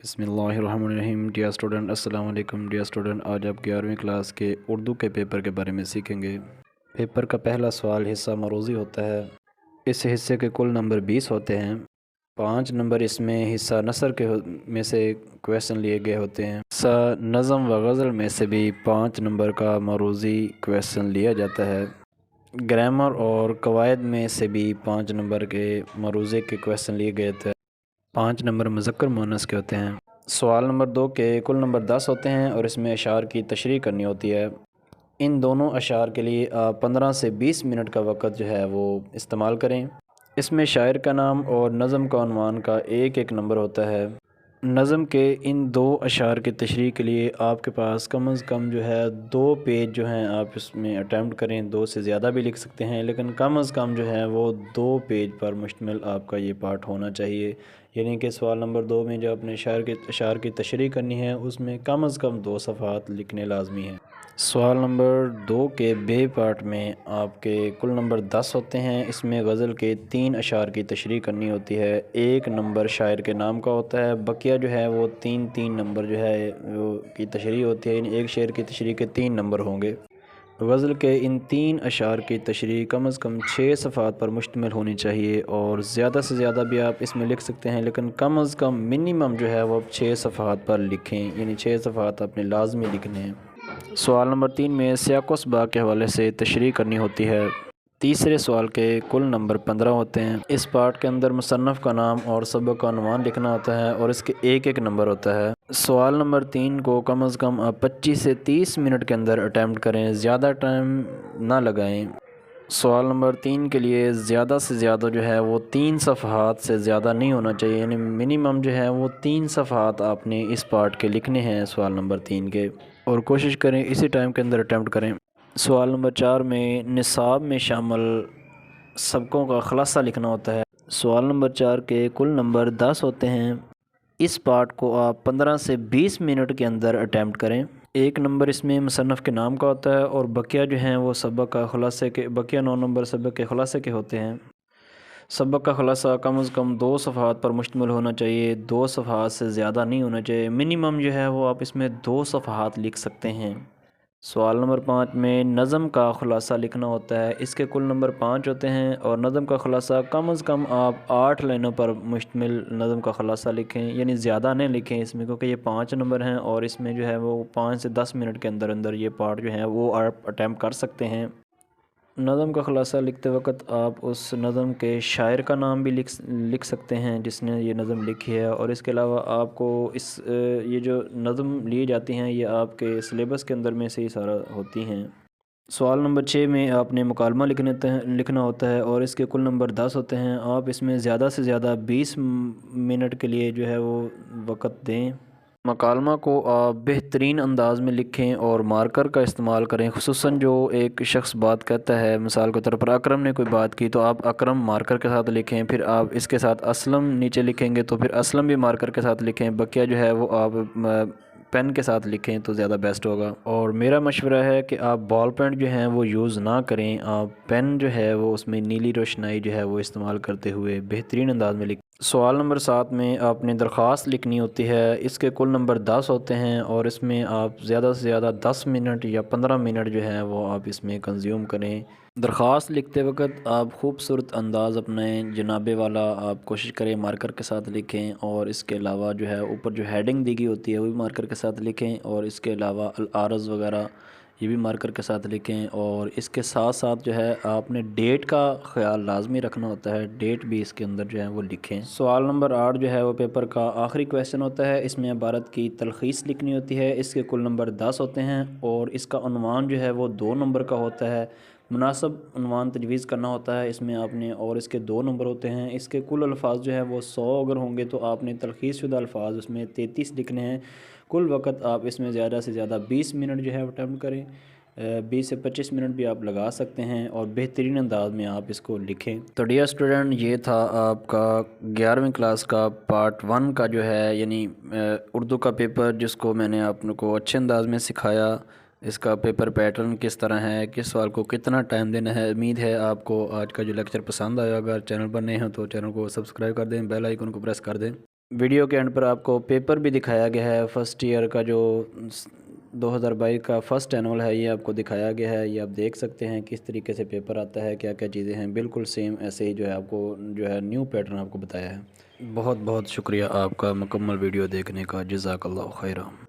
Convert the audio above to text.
بسم اللہ الرحمن الرحیم۔ ڈیئر اسٹوڈنٹ السلام علیکم۔ ڈیئر اسٹوڈنٹ آج آپ 11ویں کلاس کے اردو کے پیپر کے بارے میں سیکھیں گے۔ پیپر کا پہلا سوال حصہ مروزی ہوتا ہے۔ اس حصے کے کل نمبر 20 ہوتے ہیں۔ 5 نمبر اس میں حصہ نثر کے میں سے کویشچن لیے گئے ہوتے ہیں۔ حصہ نظم و غزل میں سے بھی 5 نمبر کا مروزی کویشچن لیا جاتا ہے۔ گرامر اور قواعد میں سے بھی 5 نمبر کے مروزے کے کویشچن لیے گئے تھے۔ 5 نمبر مذکر مؤنث کے ہوتے ہیں۔ سوال نمبر 2 کے کل نمبر 10 ہوتے ہیں اور اس میں اشعار کی تشریح کرنی ہوتی ہے۔ ان دونوں اشعار کے لیے آپ 15 سے 20 منٹ کا وقت جو ہے وہ استعمال کریں۔ اس میں شاعر کا نام اور نظم کا عنوان کا ایک نمبر ہوتا ہے۔ نظم کے ان 2 اشعار کی تشریح کے لیے آپ کے پاس کم از کم جو ہے 2 پیج جو ہیں آپ اس میں اٹیمپٹ کریں۔ 2 سے زیادہ بھی لکھ سکتے ہیں لیکن کم از کم جو ہے وہ 2 پیج پر مشتمل آپ کا یہ پارٹ ہونا چاہیے۔ یعنی کہ سوال نمبر 2 میں جو اپنے اشعار کی تشریح کرنی ہے اس میں کم از کم 2 صفحات لکھنے لازمی ہیں۔ سوال نمبر 2 کے بے پارٹ میں آپ کے کل نمبر 10 ہوتے ہیں۔ اس میں غزل کے 3 اشعار کی تشریح کرنی ہوتی ہے۔ 1 نمبر شاعر کے نام کا ہوتا ہے، بقیہ جو ہے وہ 3 نمبر جو ہے وہ کی تشریح ہوتی ہے، یعنی ایک شعر کی تشریح کے 3 نمبر ہوں گے۔ غزل کے ان 3 اشعار کی تشریح کم از کم 6 صفحات پر مشتمل ہونی چاہیے اور زیادہ سے زیادہ بھی آپ اس میں لکھ سکتے ہیں لیکن کم از کم منیمم جو ہے وہ 6 صفحات پر لکھیں، یعنی 6 صفحات اپنے لازمی لکھنے ہیں۔ سوال نمبر 3 میں سیاق و سباق کے حوالے سے تشریح کرنی ہوتی ہے۔ تیسرے سوال کے کل نمبر 15 ہوتے ہیں۔ اس پارٹ کے اندر مصنف کا نام اور سبق کا عنوان لکھنا ہوتا ہے اور اس کے ایک نمبر ہوتا ہے۔ سوال نمبر 3 کو کم از کم آپ 25 سے 30 منٹ کے اندر اٹیمپٹ کریں، زیادہ ٹائم نہ لگائیں۔ سوال نمبر 3 کے لیے زیادہ سے زیادہ جو ہے وہ 3 صفحات سے زیادہ نہیں ہونا چاہیے، یعنی منیمم جو ہے وہ 3 صفحات آپ نے اس پارٹ کے لکھنے ہیں سوال نمبر 3 کے، اور کوشش کریں اسی ٹائم کے اندر اٹیمپٹ کریں۔ سوال نمبر 4 میں نصاب میں شامل سبقوں کا خلاصہ لکھنا ہوتا ہے۔ سوال نمبر 4 کے کل نمبر 10 ہوتے ہیں۔ اس پارٹ کو آپ 15 سے 20 منٹ کے اندر اٹیمپٹ کریں۔ 1 نمبر اس میں مصنف کے نام کا ہوتا ہے اور بقیہ جو ہیں وہ سبق کا خلاصے کے، بقیہ 9 نمبر سبق کے خلاصے کے ہوتے ہیں۔ سبق کا خلاصہ کم از کم 2 صفحات پر مشتمل ہونا چاہیے، 2 صفحات سے زیادہ نہیں ہونا چاہیے، منیمم جو ہے وہ آپ اس میں 2 صفحات لکھ سکتے ہیں۔ سوال نمبر 5 میں نظم کا خلاصہ لکھنا ہوتا ہے۔ اس کے کل نمبر 5 ہوتے ہیں اور نظم کا خلاصہ کم از کم آپ 8 لائنوں پر مشتمل نظم کا خلاصہ لکھیں، یعنی زیادہ نہیں لکھیں اس میں، کیونکہ یہ 5 نمبر ہیں اور اس میں جو ہے وہ 5 سے 10 منٹ کے اندر اندر یہ پارٹ جو ہے وہ آپ اٹیمپٹ کر سکتے ہیں۔ نظم کا خلاصہ لکھتے وقت آپ اس نظم کے شاعر کا نام بھی لکھ سکتے ہیں جس نے یہ نظم لکھی ہے، اور اس کے علاوہ آپ کو یہ جو نظم لی جاتی ہیں یہ آپ کے سلیبس کے اندر میں سے ہی سارا ہوتی ہیں۔ سوال نمبر 6 میں آپ نے مکالمہ لکھنا ہوتا ہے اور اس کے کل نمبر 10 ہوتے ہیں۔ آپ اس میں زیادہ سے زیادہ 20 منٹ کے لیے جو ہے وہ وقت دیں۔ مکالمہ کو آپ بہترین انداز میں لکھیں اور مارکر کا استعمال کریں، خصوصاً جو ایک شخص بات کہتا ہے، مثال کے طور پر اکرم نے کوئی بات کی تو آپ اکرم مارکر کے ساتھ لکھیں، پھر آپ اس کے ساتھ اسلم نیچے لکھیں گے تو پھر اسلم بھی مارکر کے ساتھ لکھیں، بقیہ جو ہے وہ آپ پین کے ساتھ لکھیں تو زیادہ بیسٹ ہوگا۔ اور میرا مشورہ ہے کہ آپ بال پینٹ جو ہیں وہ یوز نہ کریں، آپ پین جو ہے وہ اس میں نیلی روشنائی جو ہے وہ استعمال کرتے ہوئے بہترین انداز میں لکھیں۔ سوال نمبر 7 میں آپ نے درخواست لکھنی ہوتی ہے۔ اس کے کل نمبر 10 ہوتے ہیں اور اس میں آپ زیادہ سے زیادہ 10 منٹ یا 15 منٹ جو ہے وہ آپ اس میں کنزیوم کریں۔ درخواست لکھتے وقت آپ خوبصورت انداز اپنائیں، جنابے والا آپ کوشش کریں مارکر کے ساتھ لکھیں، اور اس کے علاوہ جو ہے اوپر جو ہیڈنگ دی گئی ہوتی ہے وہ بھی مارکر کے ساتھ لکھیں، اور اس کے علاوہ العارض وغیرہ یہ بھی مارکر کے ساتھ لکھیں، اور اس کے ساتھ ساتھ جو ہے آپ نے ڈیٹ کا خیال لازمی رکھنا ہوتا ہے، ڈیٹ بھی اس کے اندر جو ہے وہ لکھیں۔ سوال نمبر 8 جو ہے وہ پیپر کا آخری کویشچن ہوتا ہے۔ اس میں عبارت کی تلخیص لکھنی ہوتی ہے۔ اس کے کل نمبر 10 ہوتے ہیں اور اس کا عنوان جو ہے وہ 2 نمبر کا ہوتا ہے۔ مناسب عنوان تجویز کرنا ہوتا ہے اس میں آپ نے، اور اس کے 2 نمبر ہوتے ہیں۔ اس کے کل الفاظ جو ہے وہ 100 اگر ہوں گے تو آپ نے تلخیص شدہ الفاظ اس میں 33 لکھنے ہیں۔ کل وقت آپ اس میں زیادہ سے زیادہ 20 منٹ جو ہے وہ اٹیمپٹ کریں، 20 سے 25 منٹ بھی آپ لگا سکتے ہیں اور بہترین انداز میں آپ اس کو لکھیں۔ تو ڈیئر اسٹوڈنٹ یہ تھا آپ کا 11ویں کلاس کا پارٹ 1 کا جو ہے یعنی اردو کا پیپر، جس کو میں نے آپ کو اچھے انداز میں سکھایا۔ اس کا پیپر پیٹرن کس طرح ہے، کس سوال کو کتنا ٹائم دینا ہے۔ امید ہے آپ کو آج کا جو لیکچر پسند آیا، اگر چینل پر نئے ہیں تو چینل کو سبسکرائب کر دیں، بیل آئیکن کو پریس کر دیں۔ ویڈیو کے اینڈ پر آپ کو پیپر بھی دکھایا گیا ہے، فرسٹ ایئر کا جو 2022 کا فرسٹ اینول ہے یہ آپ کو دکھایا گیا ہے۔ یہ آپ دیکھ سکتے ہیں کس طریقے سے پیپر آتا ہے، کیا کیا چیزیں ہیں، بالکل سیم ایسے ہی جو ہے آپ کو جو ہے نیو پیٹرن آپ کو بتایا ہے۔ بہت بہت شکریہ آپ کا مکمل ویڈیو دیکھنے کا، جزاک اللہ خیرہ۔